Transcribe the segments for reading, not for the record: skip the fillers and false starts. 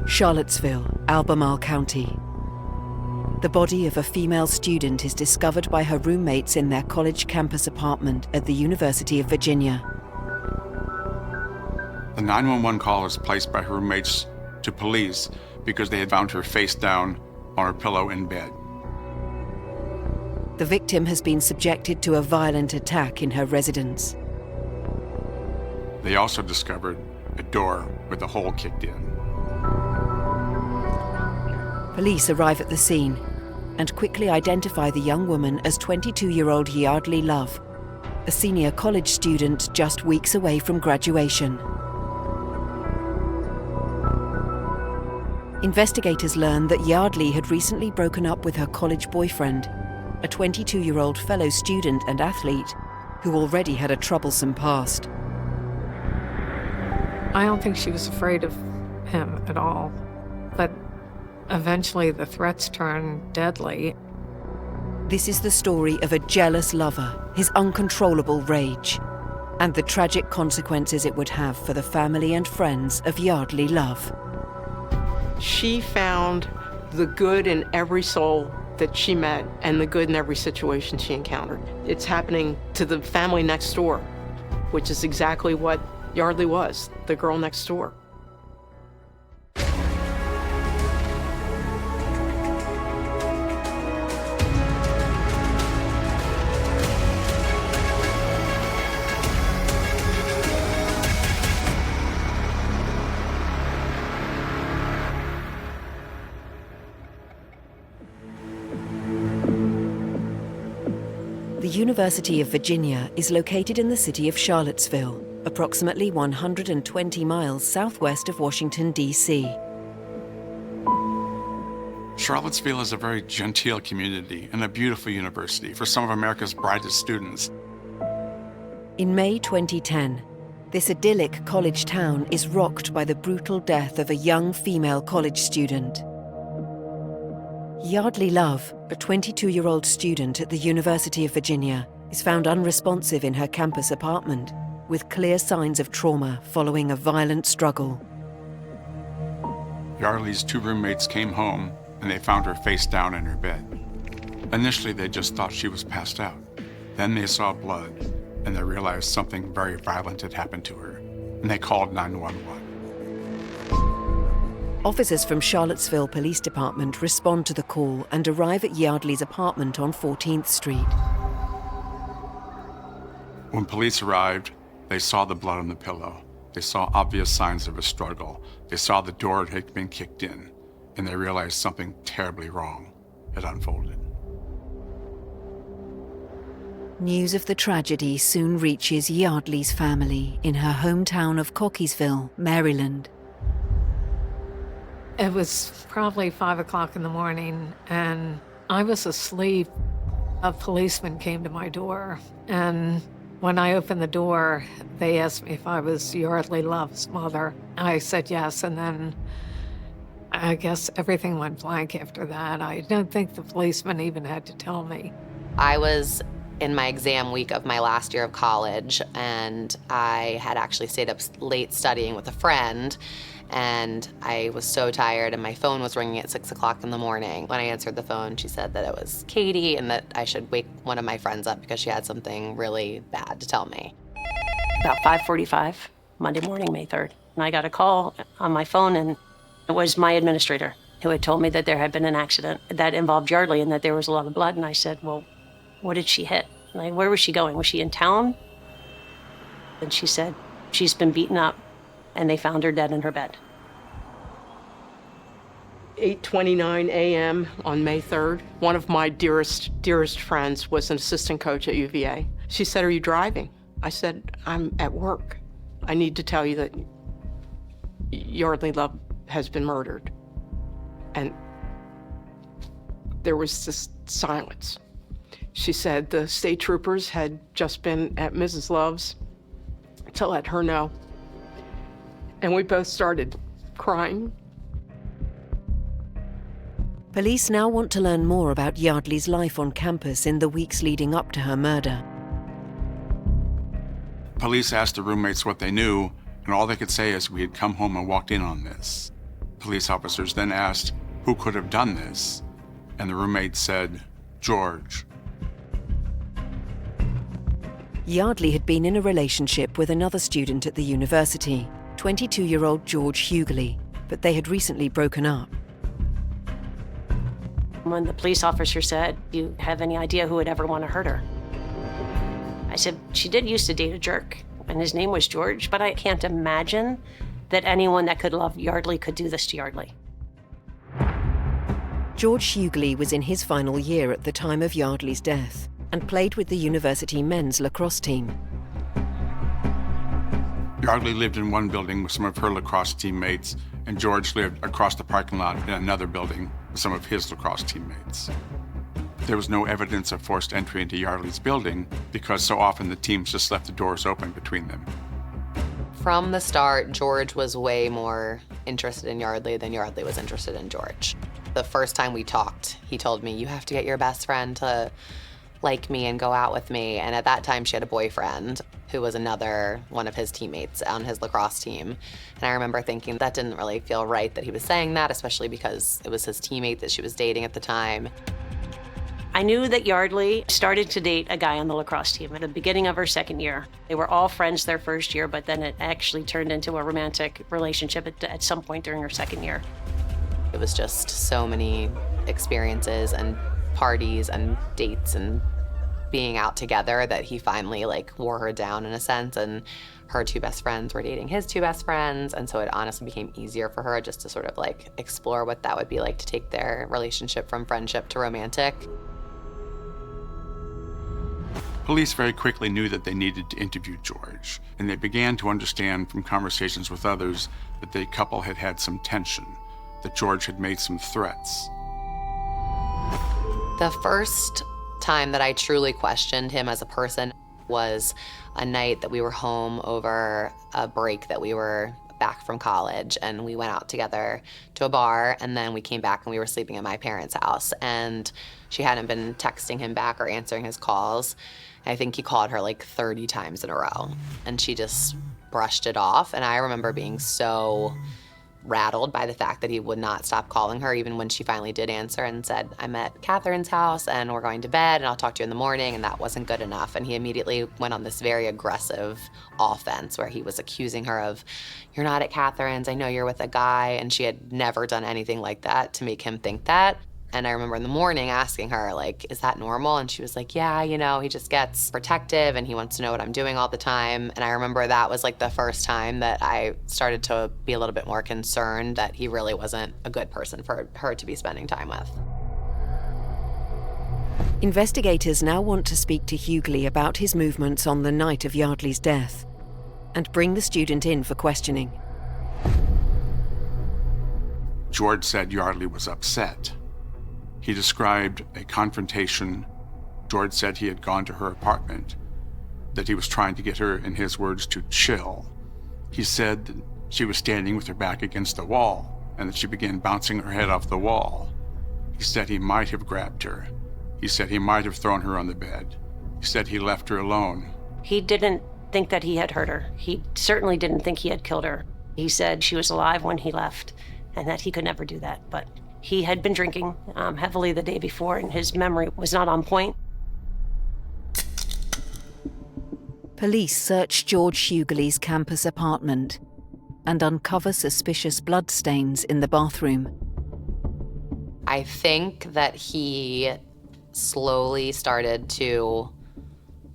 Charlottesville, Albemarle County. The body of a female student is discovered by her roommates in their college campus apartment at the University of Virginia. The 911 call was placed by her roommates to police because they had found her face down on her pillow in bed. The victim has been subjected to a violent attack in her residence. They also discovered a door with a hole kicked in. Police arrive at the scene and quickly identify the young woman as 22-year-old Yeardley Love, a senior college student just weeks away from graduation. Investigators learn that Yeardley had recently broken up with her college boyfriend, a 22-year-old fellow student and athlete who already had a troublesome past. I don't think she was afraid of him at all, but eventually the threats turned deadly. This is the story of a jealous lover, his uncontrollable rage, and the tragic consequences it would have for the family and friends of Yeardley Love. She found the good in every soul that she met and the good in every situation she encountered. It's happening to the family next door, which is exactly what Yeardley was, the girl next door. The University of Virginia is located in the city of Charlottesville, approximately 120 miles southwest of Washington, D.C. Charlottesville is a very genteel community and a beautiful university for some of America's brightest students. In May 2010, this idyllic college town is rocked by the brutal death of a young female college student. Yeardley Love, a 22-year-old student at the University of Virginia, is found unresponsive in her campus apartment, with clear signs of trauma following a violent struggle. Yeardley's two roommates came home and they found her face down in her bed. Initially, they just thought she was passed out. Then they saw blood and they realized something very violent had happened to her, and they called 911. Officers from Charlottesville Police Department respond to the call and arrive at Yeardley's apartment on 14th Street. When police arrived, they saw the blood on the pillow. They saw obvious signs of a struggle. They saw the door had been kicked in, and they realized something terribly wrong had unfolded. News of the tragedy soon reaches Yeardley's family in her hometown of Cockeysville, Maryland. It was probably 5 o'clock in the morning, and I was asleep. A policeman came to my door, and when I opened the door, they asked me if I was Yeardley Love's mother. I said yes, and then I guess everything went blank after that. I don't think the policeman even had to tell me. I was in my exam week of my last year of college, and I had actually stayed up late studying with a friend, and I was so tired, and my phone was ringing at 6 o'clock in the morning. When I answered the phone, she said that it was Katie and that I should wake one of my friends up because she had something really bad to tell me. About 5:45, Monday morning, May 3rd, and I got a call on my phone, and it was my administrator who had told me that there had been an accident that involved Yeardley and that there was a lot of blood, and I said, well, what did she hit? Like, where was she going? Was she in town? And she said, she's been beaten up, and they found her dead in her bed. 8:29 a.m. on May 3rd, one of my dearest friends was an assistant coach at UVA. She said, are you driving? I said, I'm at work. I need to tell you that Yeardley Love has been murdered. And there was this silence. She said the state troopers had just been at Mrs. Love's to let her know. And we both started crying. Police now want to learn more about Yeardley's life on campus in the weeks leading up to her murder. Police asked the roommates what they knew, and all they could say is we had come home and walked in on this. Police officers then asked who could have done this, and the roommate said, George. Yeardley had been in a relationship with another student at the university, 22-year-old George Yeardley, but they had recently broken up. When the police officer said, "Do you have any idea who would ever want to hurt her?" I said, "She did used to date a jerk, and his name was George, but I can't imagine that anyone that could love Yeardley could do this to Yeardley." George Yeardley was in his final year at the time of Yeardley's death and played with the university men's lacrosse team. Yeardley lived in one building with some of her lacrosse teammates, and George lived across the parking lot in another building with some of his lacrosse teammates. There was no evidence of forced entry into Yeardley's building because so often the teams just left the doors open between them. From the start, George was way more interested in Yeardley than Yeardley was interested in George. The first time we talked, he told me, "You have to get your best friend to like me and go out with me." And at that time, she had a boyfriend who was another one of his teammates on his lacrosse team. And I remember thinking that didn't really feel right that he was saying that, especially because it was his teammate that she was dating at the time. I knew that Yeardley started to date a guy on the lacrosse team at the beginning of her second year. They were all friends their first year, but then it actually turned into a romantic relationship at some point during her second year. It was just so many experiences and parties and dates and being out together that he finally wore her down in a sense, and her two best friends were dating his two best friends, and so it honestly became easier for her just to sort of explore what that would be like to take their relationship from friendship to romantic. Police very quickly knew that they needed to interview George, and they began to understand from conversations with others that the couple had had some tension, that George had made some threats. The first time that I truly questioned him as a person was a night that we were home over a break that we were back from college, and we went out together to a bar, and then we came back and we were sleeping at my parents' house, and she hadn't been texting him back or answering his calls. I think he called her 30 times in a row, and she just brushed it off. And I remember being so rattled by the fact that he would not stop calling her, even when she finally did answer and said, "I'm at Catherine's house and we're going to bed and I'll talk to you in the morning," and that wasn't good enough. And he immediately went on this very aggressive offense where he was accusing her of, "You're not at Catherine's, I know you're with a guy," and she had never done anything like that to make him think that. And I remember in the morning asking her, "Is that normal?" And she was like, "Yeah, he just gets protective and he wants to know what I'm doing all the time." And I remember that was the first time that I started to be a little bit more concerned that he really wasn't a good person for her to be spending time with. Investigators now want to speak to Yeardley about his movements on the night of Yeardley's death and bring the student in for questioning. George said Yeardley was upset. He described a confrontation. George said he had gone to her apartment, that he was trying to get her, in his words, to chill. He said that she was standing with her back against the wall and that she began bouncing her head off the wall. He said he might have grabbed her. He said he might have thrown her on the bed. He said he left her alone. He didn't think that he had hurt her. He certainly didn't think he had killed her. He said she was alive when he left and that he could never do that, but he had been drinking heavily the day before, and his memory was not on point. Police search George Yeardley's campus apartment and uncover suspicious bloodstains in the bathroom. I think that he slowly started to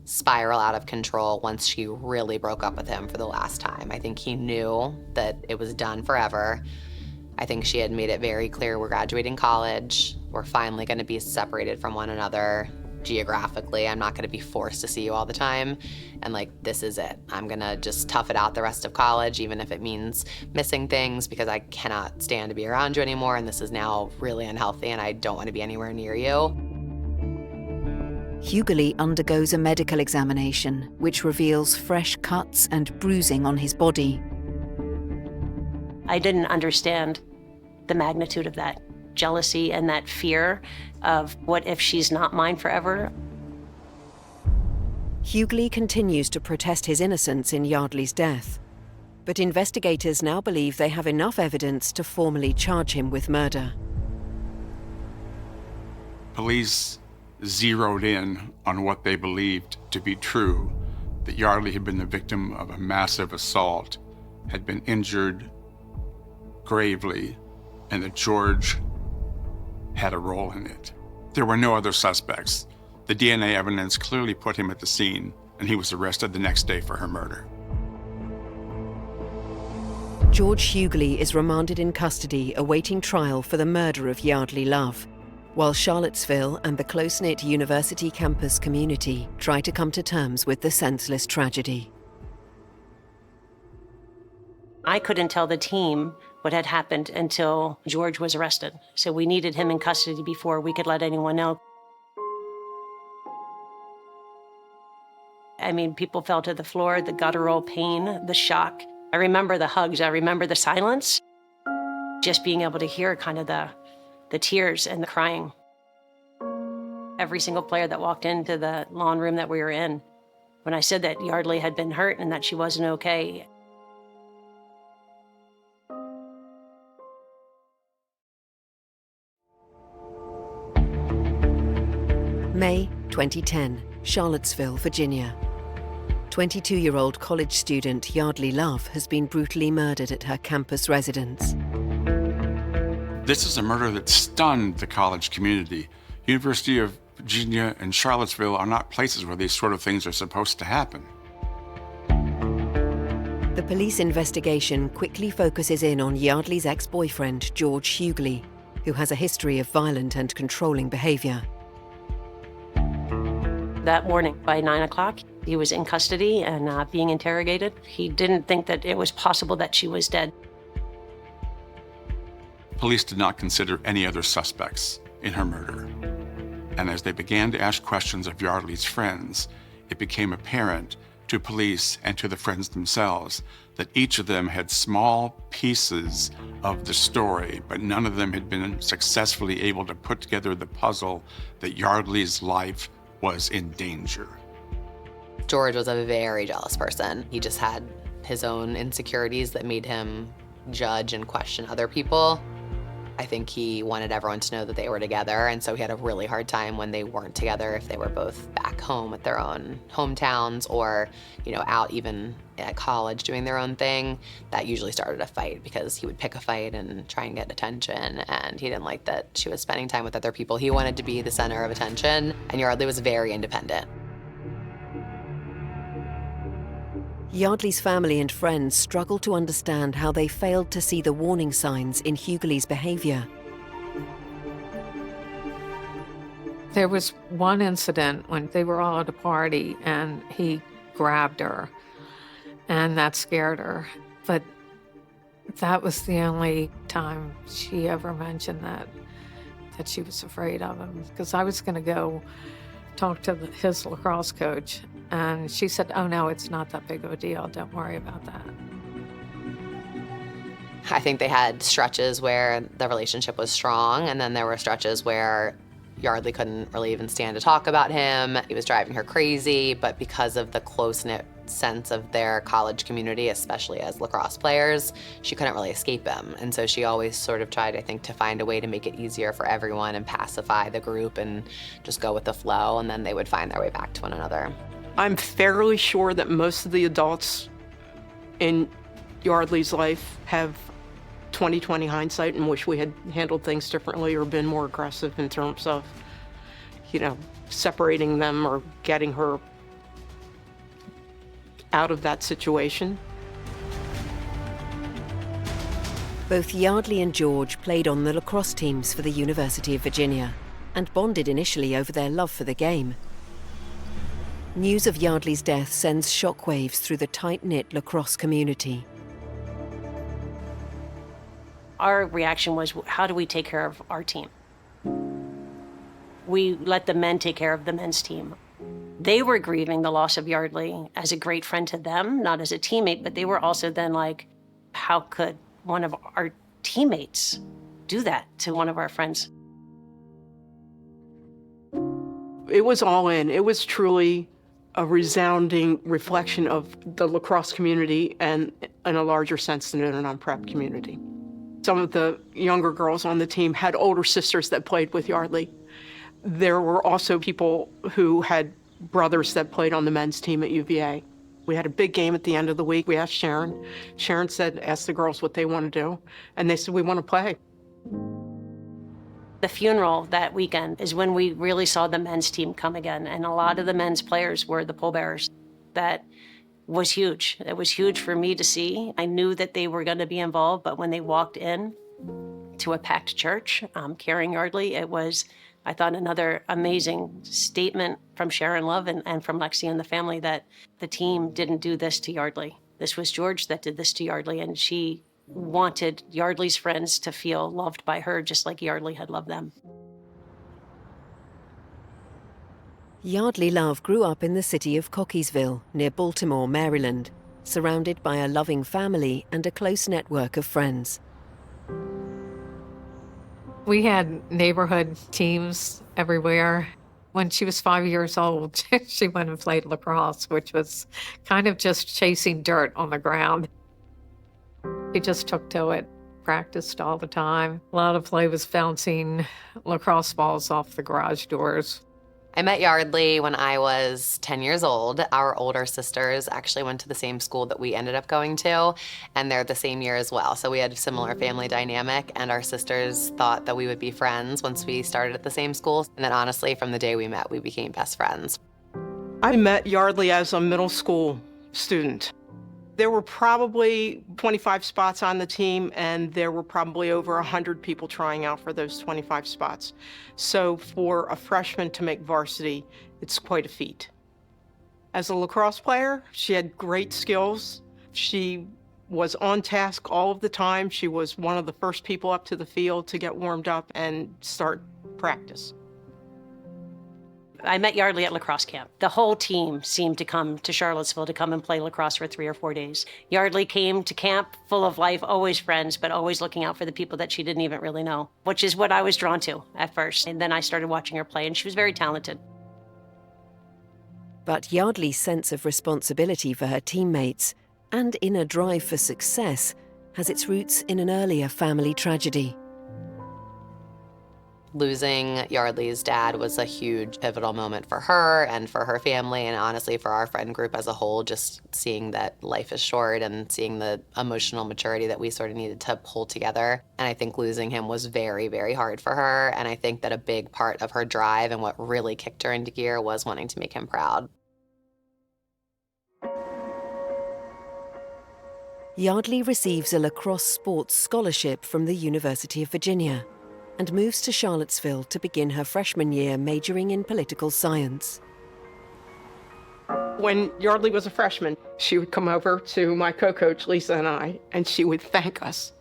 spiral out of control once she really broke up with him for the last time. I think he knew that it was done forever. I think she had made it very clear, we're graduating college, we're finally gonna be separated from one another geographically. I'm not gonna be forced to see you all the time. And this is it. I'm gonna just tough it out the rest of college, even if it means missing things, because I cannot stand to be around you anymore, and this is now really unhealthy and I don't wanna be anywhere near you. Yeardley undergoes a medical examination, which reveals fresh cuts and bruising on his body. I didn't understand the magnitude of that jealousy and that fear of what if she's not mine forever. Yeardley continues to protest his innocence in Yeardley's death. But investigators now believe they have enough evidence to formally charge him with murder. Police zeroed in on what they believed to be true, that Yeardley had been the victim of a massive assault, had been injured gravely, and that George had a role in it. There were no other suspects. The DNA evidence clearly put him at the scene, and he was arrested the next day for her murder. George Hughley is remanded in custody awaiting trial for the murder of Yeardley Love, while Charlottesville and the close-knit university campus community try to come to terms with the senseless tragedy. I couldn't tell the team what had happened until George was arrested. So we needed him in custody before we could let anyone know. I mean, people fell to the floor, the guttural pain, the shock. I remember the hugs, I remember the silence. Just being able to hear kind of the tears and the crying. Every single player that walked into the lawn room that we were in, when I said that Yeardley had been hurt and that she wasn't okay. May 2010, Charlottesville, Virginia. 22-year-old college student Yeardley Love has been brutally murdered at her campus residence. This is a murder that stunned the college community. University of Virginia and Charlottesville are not places where these sort of things are supposed to happen. The police investigation quickly focuses in on Yeardley's ex-boyfriend, George Hughley, who has a history of violent and controlling behavior. That morning, by 9 o'clock, he was in custody and being interrogated. He didn't think that it was possible that she was dead. Police did not consider any other suspects in her murder. And as they began to ask questions of Yeardley's friends, it became apparent to police and to the friends themselves that each of them had small pieces of the story, but none of them had been successfully able to put together the puzzle that Yeardley's life was in danger. George was a very jealous person. He just had his own insecurities that made him judge and question other people. I think he wanted everyone to know that they were together, and so he had a really hard time when they weren't together, if they were both back home at their own hometowns or, out even at college doing their own thing. That usually started a fight because he would pick a fight and try and get attention, and he didn't like that she was spending time with other people. He wanted to be the center of attention, and Yeardley was very independent. Yeardley's family and friends struggle to understand how they failed to see the warning signs in Hughley's behavior. There was one incident when they were all at a party and he grabbed her, and that scared her. But that was the only time she ever mentioned that she was afraid of him. Because I was going to go talk to his lacrosse coach, and she said, "Oh no, it's not that big of a deal. Don't worry about that." I think they had stretches where the relationship was strong, and then there were stretches where Yeardley couldn't really even stand to talk about him. He was driving her crazy, but because of the close-knit sense of their college community, especially as lacrosse players, she couldn't really escape him. And so she always sort of tried, I think, to find a way to make it easier for everyone and pacify the group and just go with the flow, and then they would find their way back to one another. I'm fairly sure that most of the adults in Yeardley's life have 20/20 hindsight and wish we had handled things differently or been more aggressive in terms of, separating them or getting her out of that situation. Both Yeardley and George played on the lacrosse teams for the University of Virginia and bonded initially over their love for the game. News of Yeardley's death sends shockwaves through the tight-knit lacrosse community. Our reaction was, how do we take care of our team? We let the men take care of the men's team. They were grieving the loss of Yeardley as a great friend to them, not as a teammate, but they were also then like, how could one of our teammates do that to one of our friends? It was all in. It was truly a resounding reflection of the lacrosse community and in a larger sense the Notre Dame prep community. Some of the younger girls on the team had older sisters that played with Yeardley. There were also people who had brothers that played on the men's team at UVA. We had a big game at the end of the week. We asked Sharon. Sharon said, ask the girls what they want to do. And they said, we want to play. The funeral that weekend is when we really saw the men's team come again. And a lot of the men's players were the pallbearers. That was huge. It was huge for me to see. I knew that they were going to be involved, but when they walked in to a packed church carrying Yeardley, it was, I thought, another amazing statement from Sharon Love and from Lexi and the family that the team didn't do this to Yeardley. This was George that did this to Yeardley, and she wanted Yeardley's friends to feel loved by her just like Yeardley had loved them. Yeardley Love grew up in the city of Cockeysville, near Baltimore, Maryland, surrounded by a loving family and a close network of friends. We had neighborhood teams everywhere. When she was 5 years old, she went and played lacrosse, which was kind of just chasing dirt on the ground. She just took to it, practiced all the time. A lot of play was bouncing lacrosse balls off the garage doors. I met Yeardley when I was 10 years old. Our older sisters actually went to the same school that we ended up going to, and they're the same year as well. So we had a similar family dynamic, and our sisters thought that we would be friends once we started at the same school. And then honestly, from the day we met, we became best friends. I met Yeardley as a middle school student. There were probably 25 spots on the team, and there were probably over 100 people trying out for those 25 spots. So for a freshman to make varsity, it's quite a feat. As a lacrosse player, she had great skills. She was on task all of the time. She was one of the first people up to the field to get warmed up and start practice. I met Yeardley at lacrosse camp. The whole team seemed to come to Charlottesville to come and play lacrosse for 3 or 4 days. Yeardley came to camp full of life, always friends, but always looking out for the people that she didn't even really know, which is what I was drawn to at first. And then I started watching her play, and she was very talented. But Yeardley's sense of responsibility for her teammates and inner drive for success has its roots in an earlier family tragedy. Losing Yeardley's dad was a huge pivotal moment for her and for her family, and honestly for our friend group as a whole, just seeing that life is short and seeing the emotional maturity that we sort of needed to pull together. And I think losing him was very, very hard for her, and I think that a big part of her drive and what really kicked her into gear was wanting to make him proud. Yeardley receives a lacrosse sports scholarship from the University of Virginia and moves to Charlottesville to begin her freshman year majoring in political science. When Yeardley was a freshman, she would come over to my co-coach, Lisa, and I, and she would thank us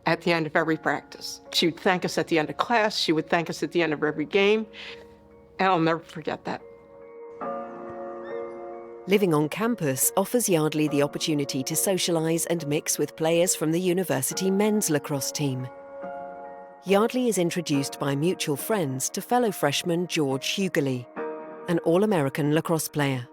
at the end of every practice. She would thank us at the end of class. She would thank us at the end of every game. And I'll never forget that. Living on campus offers Yeardley the opportunity to socialise and mix with players from the university men's lacrosse team. Yeardley is introduced by mutual friends to fellow freshman George Yeardley, an All-American lacrosse player.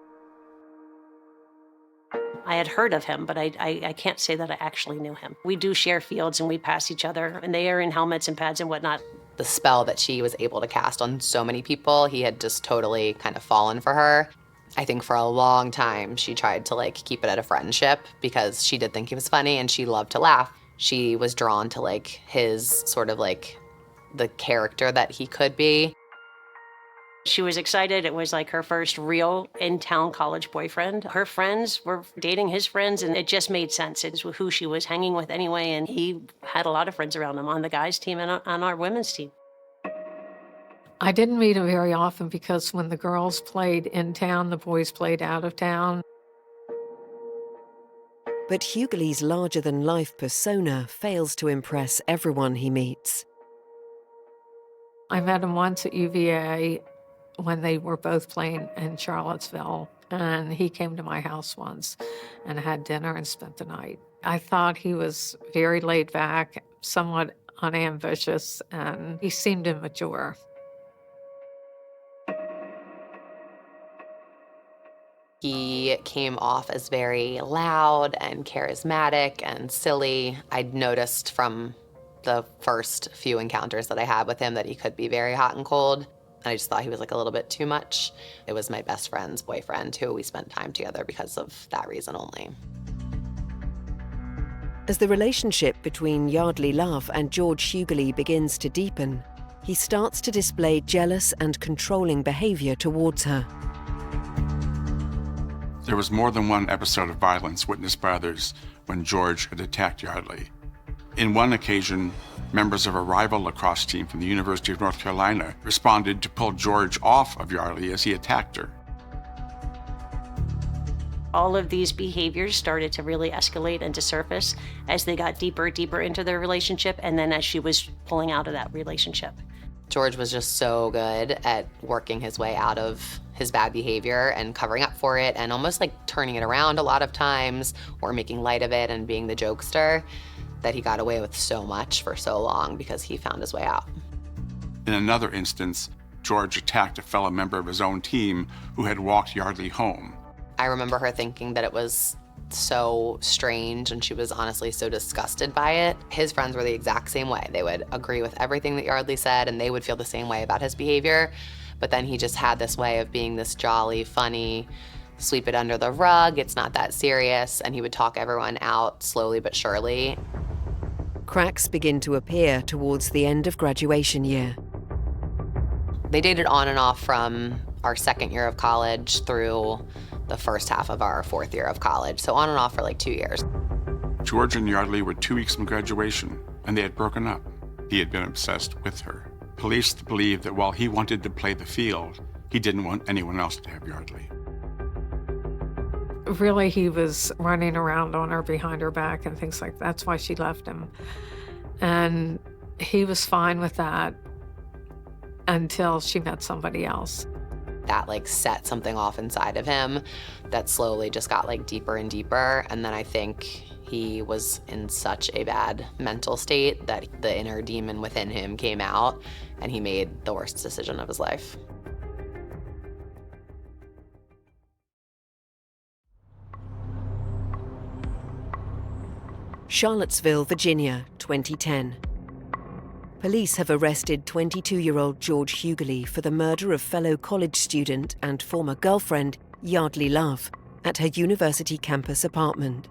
I had heard of him, but I can't say that I actually knew him. We do share fields and we pass each other, and they are in helmets and pads and whatnot. The spell that she was able to cast on so many people, he had just totally kind of fallen for her. I think for a long time, she tried to keep it at a friendship because she did think he was funny and she loved to laugh. She was drawn to his sort of the character that he could be. She was excited. It was her first real in-town college boyfriend. Her friends were dating his friends, and it just made sense. It was who she was hanging with anyway, and he had a lot of friends around him on the guys' team and on our women's team. I didn't meet him very often because when the girls played in town, the boys played out of town. But Hughley's larger-than-life persona fails to impress everyone he meets. I met him once at UVA when they were both playing in Charlottesville, and he came to my house once and had dinner and spent the night. I thought he was very laid back, somewhat unambitious, and he seemed immature. He came off as very loud and charismatic and silly. I'd noticed from the first few encounters that I had with him that he could be very hot and cold. I just thought he was like a little bit too much. It was my best friend's boyfriend who we spent time together because of that reason only. As the relationship between Yeardley Love and George Hughley begins to deepen, he starts to display jealous and controlling behavior towards her. There was more than one episode of violence witnessed by others when George had attacked Yeardley. In one occasion, members of a rival lacrosse team from the University of North Carolina responded to pull George off of Yeardley as he attacked her. All of these behaviors started to really escalate and to surface as they got deeper and deeper into their relationship, and then as she was pulling out of that relationship. George was just so good at working his way out of his bad behavior and covering up for it and almost like turning it around a lot of times or making light of it and being the jokester that he got away with so much for so long because he found his way out. In another instance, George attacked a fellow member of his own team who had walked Yeardley home. I remember her thinking that it was so strange and she was honestly so disgusted by it. His friends were the exact same way. They would agree with everything that Yeardley said and they would feel the same way about his behavior. But then he just had this way of being this jolly, funny, sweep it under the rug, it's not that serious, and he would talk everyone out slowly but surely. Cracks begin to appear towards the end of graduation year. They dated on and off from our second year of college through the first half of our fourth year of college, so on and off for like 2 years. George and Yeardley were 2 weeks from graduation, and they had broken up. He had been obsessed with her. Police believed that while he wanted to play the field, he didn't want anyone else to have Yeardley. Really, he was running around on her behind her back and things like that. That's why she left him. And he was fine with that until she met somebody else. That like set something off inside of him that slowly just got like deeper and deeper. And then I think he was in such a bad mental state that the inner demon within him came out and he made the worst decision of his life. Charlottesville, Virginia, 2010. Police have arrested 22-year-old George Hughley for the murder of fellow college student and former girlfriend Yeardley Love at her university campus apartment.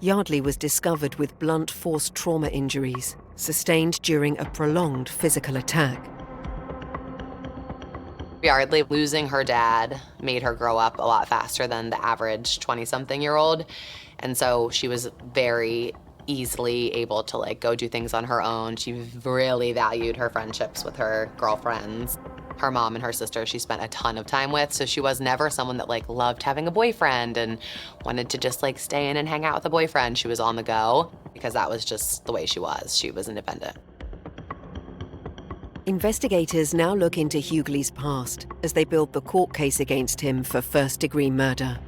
Yeardley was discovered with blunt force trauma injuries sustained during a prolonged physical attack. Yeardley losing her dad made her grow up a lot faster than the average 20-something-year-old. And so she was very easily able to like go do things on her own. She really valued her friendships with her girlfriends. Her mom and her sister she spent a ton of time with, so she was never someone that like loved having a boyfriend and wanted to just like stay in and hang out with a boyfriend. She was on the go because that was just the way she was. She was independent. Investigators now look into Hughley's past as they build the court case against him for first-degree murder.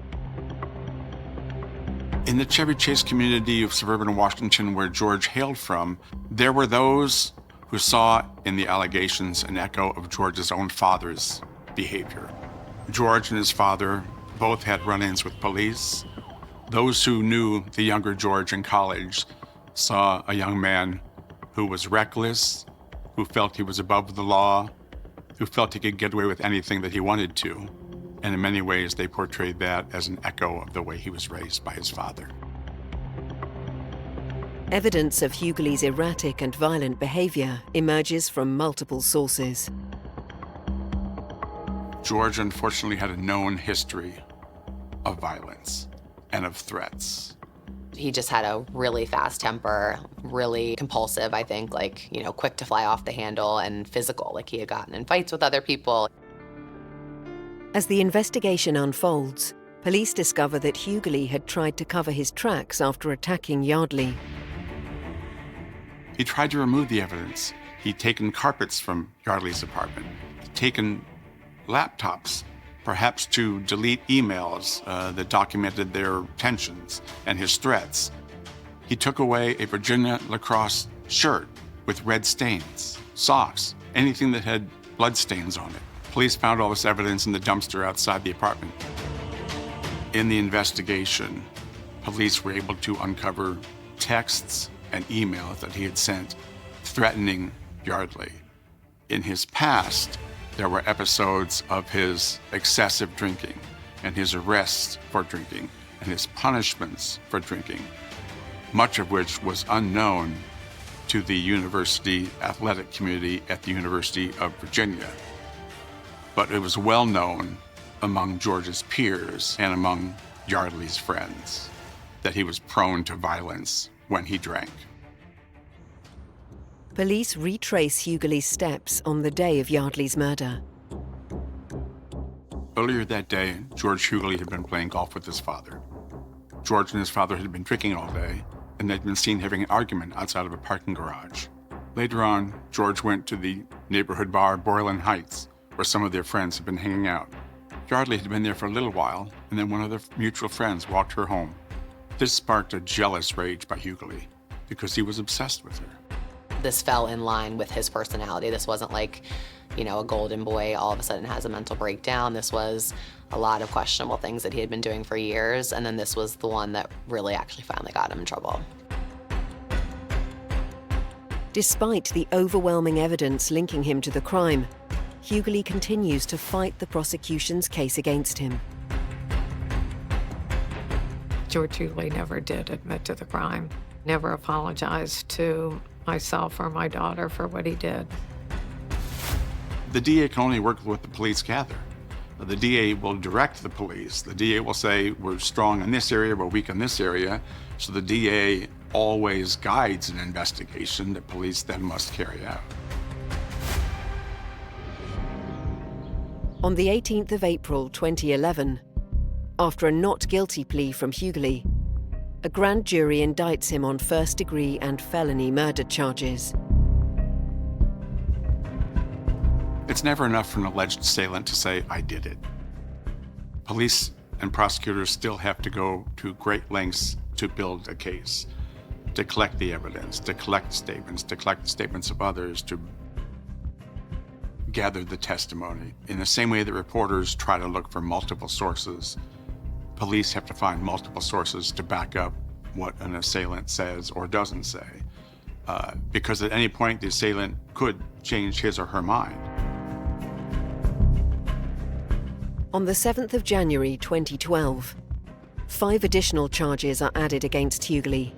In the Chevy Chase community of suburban Washington where George hailed from, there were those who saw in the allegations an echo of George's own father's behavior. George and his father both had run-ins with police. Those who knew the younger George in college saw a young man who was reckless, who felt he was above the law, who felt he could get away with anything that he wanted to. And in many ways, they portrayed that as an echo of the way he was raised by his father. Evidence of Hughley's erratic and violent behavior emerges from multiple sources. George unfortunately had a known history of violence and of threats. He just had a really fast temper, really compulsive, I think, like, you know, quick to fly off the handle and physical, like he had gotten in fights with other people. As the investigation unfolds, police discover that Hughley had tried to cover his tracks after attacking Yeardley. He tried to remove the evidence. He'd taken carpets from Yeardley's apartment. He'd taken laptops, perhaps to delete emails that documented their tensions and his threats. He took away a Virginia lacrosse shirt with red stains, socks, anything that had blood stains on it. Police found all this evidence in the dumpster outside the apartment. In the investigation, police were able to uncover texts and emails that he had sent threatening Yeardley. In his past, there were episodes of his excessive drinking and his arrests for drinking and his punishments for drinking, much of which was unknown to the university athletic community at the University of Virginia. But it was well known among George's peers and among Yeardley's friends that he was prone to violence when he drank. Police retrace Hughley's steps on the day of Yeardley's murder. Earlier that day, George Hughley had been playing golf with his father. George and his father had been drinking all day, and they'd been seen having an argument outside of a parking garage. Later on, George went to the neighborhood bar Boylan Heights, where some of their friends had been hanging out. Yeardley had been there for a little while, and then one of their mutual friends walked her home. This sparked a jealous rage by Hughley, because he was obsessed with her. This fell in line with his personality. This wasn't like, a golden boy all of a sudden has a mental breakdown. This was a lot of questionable things that he had been doing for years, and then this was the one that really actually finally got him in trouble. Despite the overwhelming evidence linking him to the crime, Hughley continues to fight the prosecution's case against him. George Yeardley never did admit to the crime, never apologized to myself or my daughter for what he did. The DA can only work with what the police gather. The DA will direct the police. The DA will say, we're strong in this area, we're weak in this area. So the DA always guides an investigation that police then must carry out. On the 18th of April 2011, after a not guilty plea from Hughley, a grand jury indicts him on first-degree and felony murder charges. It's never enough for an alleged assailant to say, I did it. Police and prosecutors still have to go to great lengths to build a case, to collect the evidence, to collect statements, to collect the statements of others, to gather the testimony. In the same way that reporters try to look for multiple sources, police have to find multiple sources to back up what an assailant says or doesn't say, because at any point the assailant could change his or her mind. On the 7th of January 2012, 5 additional charges are added against Hughley: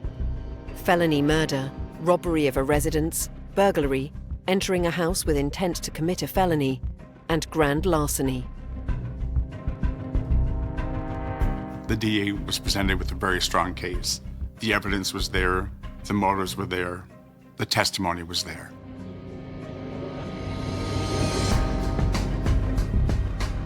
felony murder, robbery of a residence, burglary, entering a house with intent to commit a felony, and grand larceny. The DA was presented with a very strong case. The evidence was there, the motives were there, the testimony was there.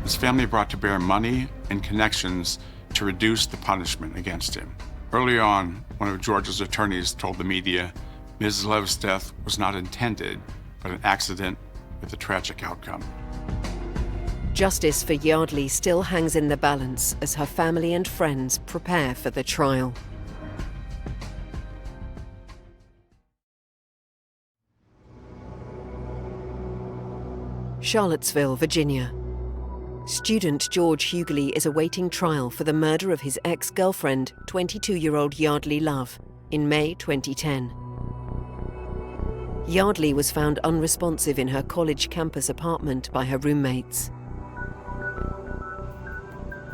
His family brought to bear money and connections to reduce the punishment against him. Early on, one of George's attorneys told the media, Ms. Love's death was not intended, but an accident with a tragic outcome. Justice for Yeardley still hangs in the balance as her family and friends prepare for the trial. Charlottesville, Virginia. Student George Hughley is awaiting trial for the murder of his ex-girlfriend, 22-year-old Yeardley Love, in May 2010. Yeardley was found unresponsive in her college campus apartment by her roommates.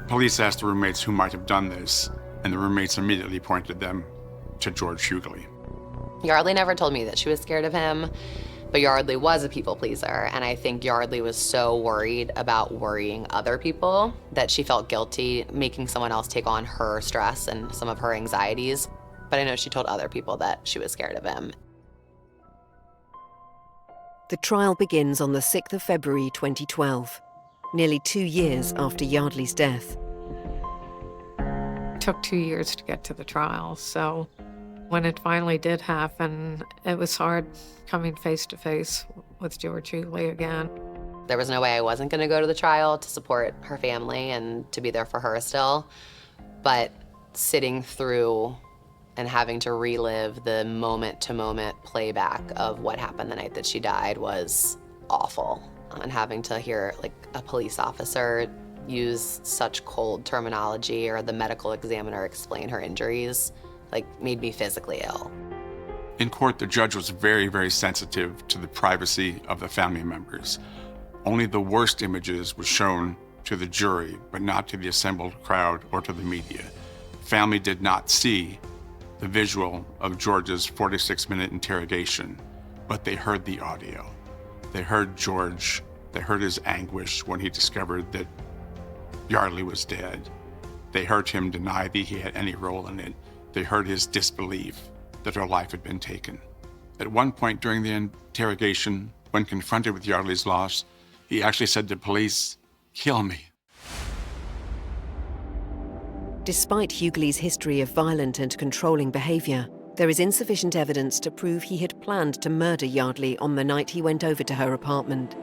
Police asked the roommates who might have done this, and the roommates immediately pointed them to George Hughley. Yeardley never told me that she was scared of him, but Yeardley was a people pleaser, and I think Yeardley was so worried about worrying other people that she felt guilty making someone else take on her stress and some of her anxieties. But I know she told other people that she was scared of him. The trial begins on the 6th of February 2012, nearly 2 years after Yeardley's death. It took 2 years to get to the trial, so when it finally did happen, it was hard coming face to face with George Yeardley again. There was no way I wasn't going to go to the trial to support her family and to be there for her still. But sitting through and having to relive the moment-to-moment playback of what happened the night that she died was awful. And having to hear like a police officer use such cold terminology or the medical examiner explain her injuries, like, made me physically ill. In court, the judge was very, very sensitive to the privacy of the family members. Only the worst images were shown to the jury, but not to the assembled crowd or to the media. Family did not see the visual of George's 46-minute interrogation, but they heard the audio. They heard George, they heard his anguish when he discovered that Yeardley was dead. They heard him deny that he had any role in it. They heard his disbelief that her life had been taken. At one point during the interrogation, when confronted with Yeardley's loss, he actually said to police, "Kill me." Despite Hughley's history of violent and controlling behaviour, there is insufficient evidence to prove he had planned to murder Yeardley on the night he went over to her apartment.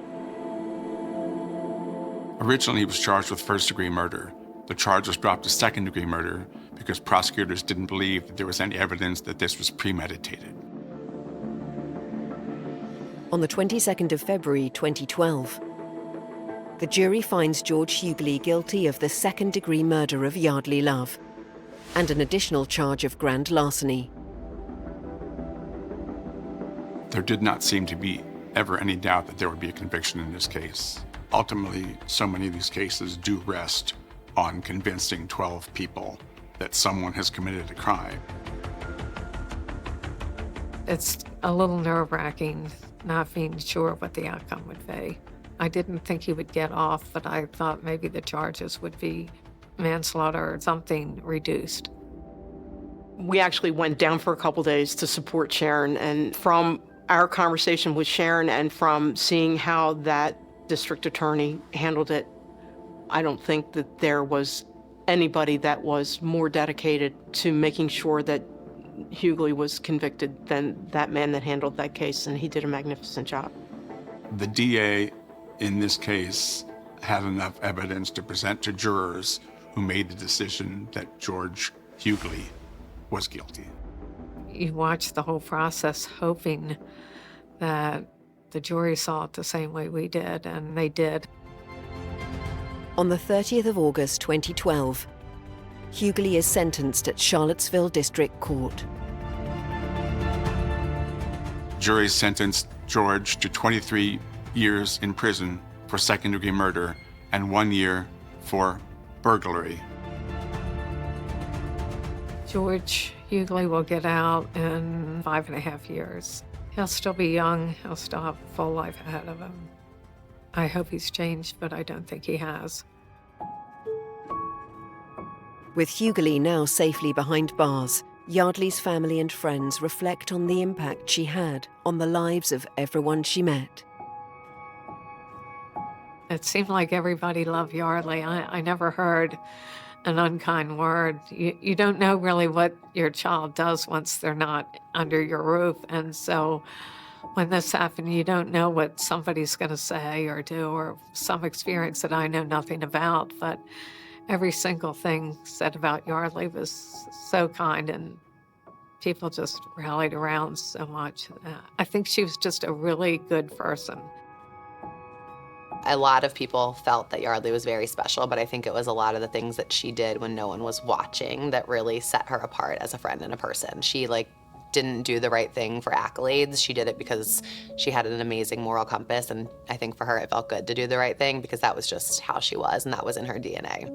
Originally, he was charged with first-degree murder. The charge was dropped to second-degree murder because prosecutors didn't believe that there was any evidence that this was premeditated. On the 22nd of February 2012, the jury finds George Hughley guilty of the second-degree murder of Yeardley Love and an additional charge of grand larceny. There did not seem to be ever any doubt that there would be a conviction in this case. Ultimately, so many of these cases do rest on convincing 12 people that someone has committed a crime. It's a little nerve-wracking not being sure what the outcome would be. I didn't think he would get off, but I thought maybe the charges would be manslaughter or something reduced. We actually went down for a couple days to support Sharon, and from our conversation with Sharon and from seeing how that district attorney handled it, I don't think that there was anybody that was more dedicated to making sure that Hughley was convicted than that man that handled that case, and he did a magnificent job. The DA in this case had enough evidence to present to jurors who made the decision that George Hughley was guilty. You watch the whole process hoping that the jury saw it the same way we did, and they did. On the 30th of August 2012, Hughley is sentenced at Charlottesville District Court. Jury sentenced George to 23 years in prison for second-degree murder and 1 year for burglary. George Hughley will get out in 5.5 years. He'll still be young. He'll still have a full life ahead of him. I hope he's changed, but I don't think he has. With Hughley now safely behind bars, Yeardley's family and friends reflect on the impact she had on the lives of everyone she met. It seemed like everybody loved Yeardley. I never heard an unkind word. You don't know really what your child does once they're not under your roof. And so when this happened, you don't know what somebody's going to say or do, or some experience that I know nothing about. But every single thing said about Yeardley was so kind, and people just rallied around so much. I think she was just a really good person. A lot of people felt that Yeardley was very special, but I think it was a lot of the things that she did when no one was watching that really set her apart as a friend and a person. She didn't do the right thing for accolades. She did it because she had an amazing moral compass, and I think for her it felt good to do the right thing because that was just how she was, and that was in her DNA.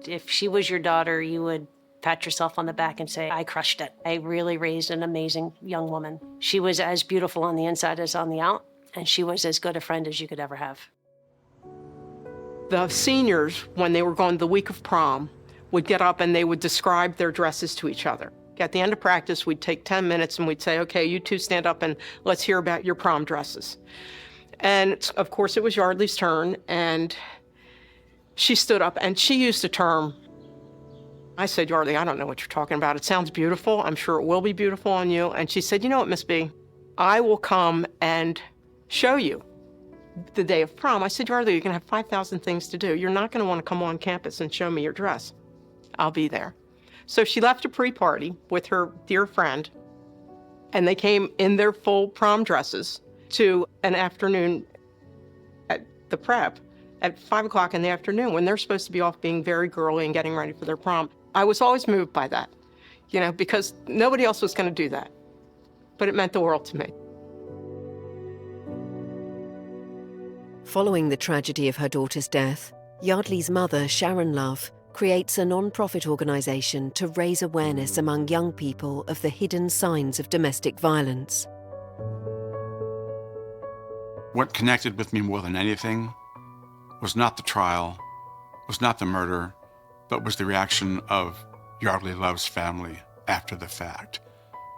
If she was your daughter, you would pat yourself on the back and say, I crushed it. I really raised an amazing young woman. She was as beautiful on the inside as on the out, and she was as good a friend as you could ever have. The seniors, when they were going the week of prom, would get up and they would describe their dresses to each other. At the end of practice, we'd take 10 minutes and we'd say, okay, you two stand up and let's hear about your prom dresses. And of course, it was Yeardley's turn, and she stood up and she used a term. I said, Yeardley, I don't know what you're talking about. It sounds beautiful. I'm sure it will be beautiful on you. And she said, you know what, Miss B, I will come and show you the day of prom. I said, Yeardley, you're going to have 5,000 things to do. You're not going to want to come on campus and show me your dress. I'll be there. So she left a pre-party with her dear friend, and they came in their full prom dresses to an afternoon the prep at 5 o'clock in the afternoon when they're supposed to be off being very girly and getting ready for their prom. I was always moved by that, because nobody else was going to do that. But it meant the world to me. Following the tragedy of her daughter's death, Yeardley's mother, Sharon Love, creates a non-profit organisation to raise awareness among young people of the hidden signs of domestic violence. What connected with me more than anything was not the trial, was not the murder, but was the reaction of Yeardley Love's family after the fact,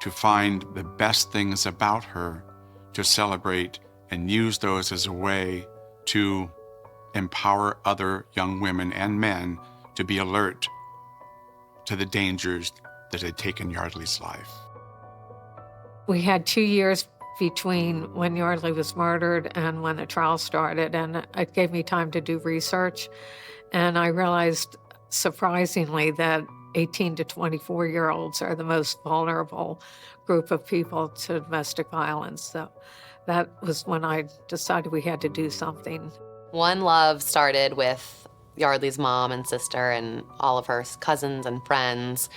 to find the best things about her, to celebrate and use those as a way to empower other young women and men to be alert to the dangers that had taken Yeardley's life. We had 2 years between when Yeardley was murdered and when the trial started, and it gave me time to do research. And I realized, surprisingly, that 18 to 24-year-olds are the most vulnerable group of people to domestic violence. So that was when I decided we had to do something. One Love started with Yeardley's mom and sister and all of her cousins and friends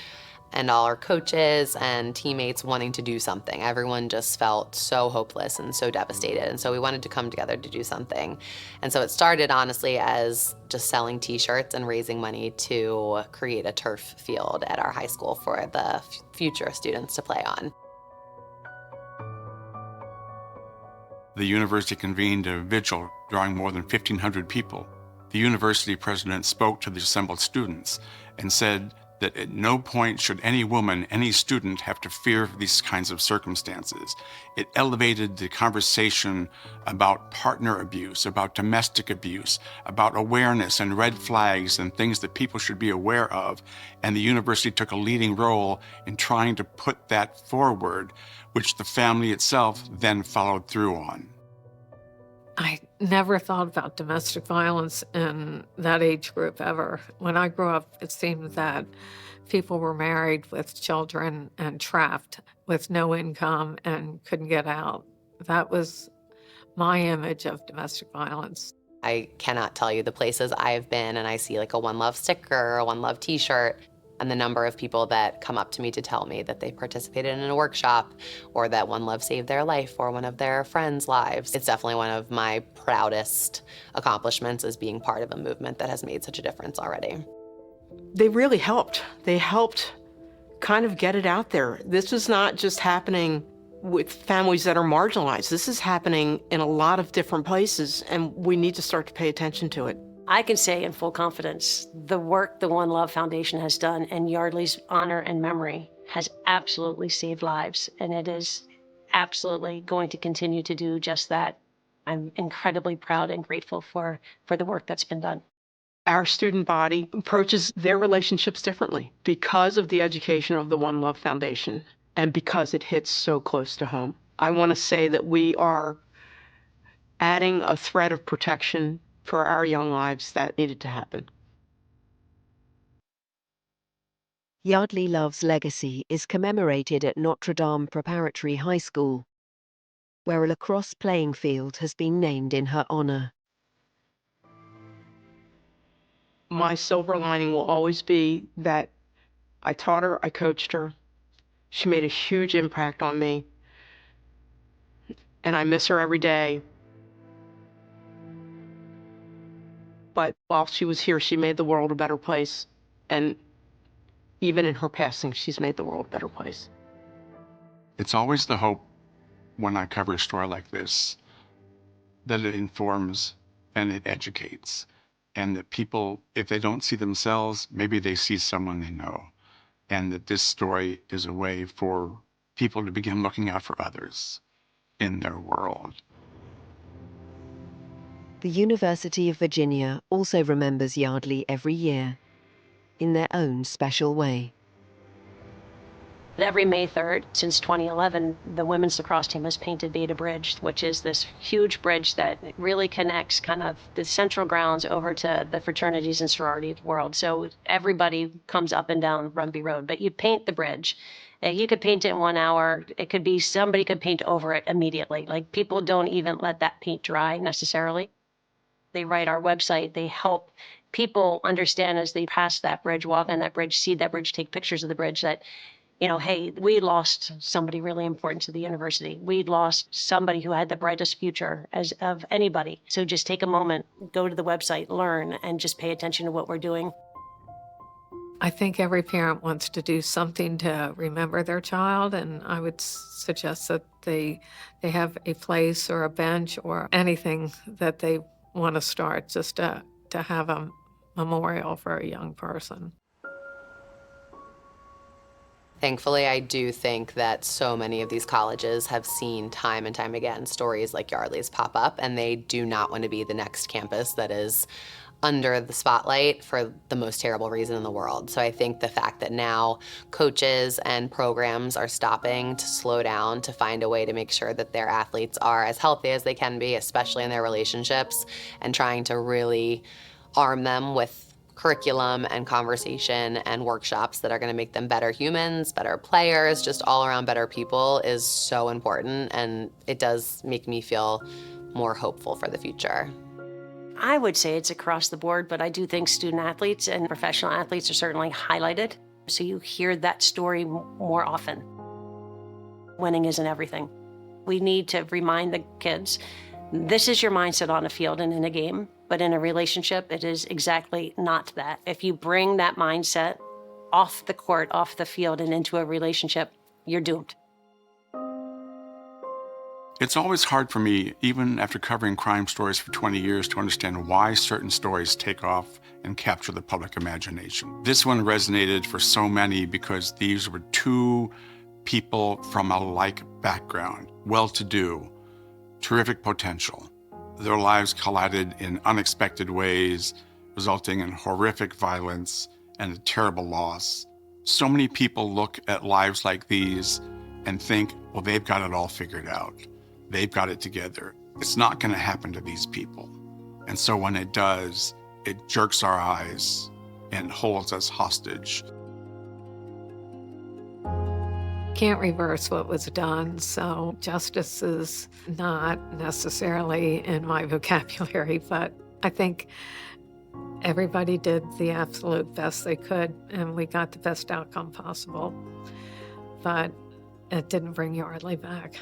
and all our coaches and teammates wanting to do something. Everyone just felt so hopeless and so devastated, and so we wanted to come together to do something. And so it started, honestly, as just selling T-shirts and raising money to create a turf field at our high school for the future students to play on. The university convened a vigil drawing more than 1,500 people. The university president spoke to the assembled students and said that at no point should any woman, any student, have to fear these kinds of circumstances. It elevated the conversation about partner abuse, about domestic abuse, about awareness and red flags and things that people should be aware of. And the university took a leading role in trying to put that forward, which the family itself then followed through on. I never thought about domestic violence in that age group ever. When I grew up, it seemed that people were married with children and trapped with no income and couldn't get out. That was my image of domestic violence. I cannot tell you the places I've been and I see like a One Love sticker or a One Love t-shirt, and the number of people that come up to me to tell me that they participated in a workshop or that One Love saved their life or one of their friends' lives. It's definitely one of my proudest accomplishments, is being part of a movement that has made such a difference already. They really helped. They helped kind of get it out there. This is not just happening with families that are marginalized. This is happening in a lot of different places, and we need to start to pay attention to it. I can say in full confidence, the work the One Love Foundation has done in Yeardley's honor and memory has absolutely saved lives, and it is absolutely going to continue to do just that. I'm incredibly proud and grateful for the work that's been done. Our student body approaches their relationships differently because of the education of the One Love Foundation and because it hits so close to home. I want to say that we are adding a thread of protection for our young lives that needed to happen. Yeardley Love's legacy is commemorated at Notre Dame Preparatory High School, where a lacrosse playing field has been named in her honor. My silver lining will always be that I taught her, I coached her. She made a huge impact on me, and I miss her every day. But while she was here, she made the world a better place. And even in her passing, she's made the world a better place. It's always the hope when I cover a story like this that it informs and it educates. And that people, if they don't see themselves, maybe they see someone they know. And that this story is a way for people to begin looking out for others in their world. The University of Virginia also remembers Yeardley every year, in their own special way. Every May 3rd, since 2011, the women's lacrosse team has painted Beta Bridge, which is this huge bridge that really connects kind of the central grounds over to the fraternities and sororities world. So everybody comes up and down Rugby Road, but you paint the bridge. You could paint it in 1 hour. It could be somebody could paint over it immediately. Like, people don't even let that paint dry necessarily. They write our website. They help people understand as they pass that bridge, walk on that bridge, see that bridge, take pictures of the bridge, that, hey, we lost somebody really important to the university. We lost somebody who had the brightest future as of anybody. So just take a moment, go to the website, learn, and just pay attention to what we're doing. I think every parent wants to do something to remember their child, and I would suggest that they have a place or a bench or anything that they want to start just to have a memorial for a young person. Thankfully, I do think that so many of these colleges have seen time and time again stories like Yeardley's pop up, and they do not want to be the next campus that is under the spotlight for the most terrible reason in the world. So I think the fact that now coaches and programs are stopping to slow down to find a way to make sure that their athletes are as healthy as they can be, especially in their relationships, and trying to really arm them with curriculum and conversation and workshops that are going to make them better humans, better players, just all around better people is so important, and it does make me feel more hopeful for the future. I would say it's across the board, but I do think student athletes and professional athletes are certainly highlighted. So you hear that story more often. Winning isn't everything. We need to remind the kids, this is your mindset on a field and in a game, but in a relationship, it is exactly not that. If you bring that mindset off the court, off the field, and into a relationship, you're doomed. It's always hard for me, even after covering crime stories for 20 years, to understand why certain stories take off and capture the public imagination. This one resonated for so many because these were two people from a like background, well-to-do, terrific potential. Their lives collided in unexpected ways, resulting in horrific violence and a terrible loss. So many people look at lives like these and think, well, they've got it all figured out. They've got it together. It's not going to happen to these people. And so when it does, it jerks our eyes and holds us hostage. Can't reverse what was done, so justice is not necessarily in my vocabulary, but I think everybody did the absolute best they could, and we got the best outcome possible. But it didn't bring Yeardley back.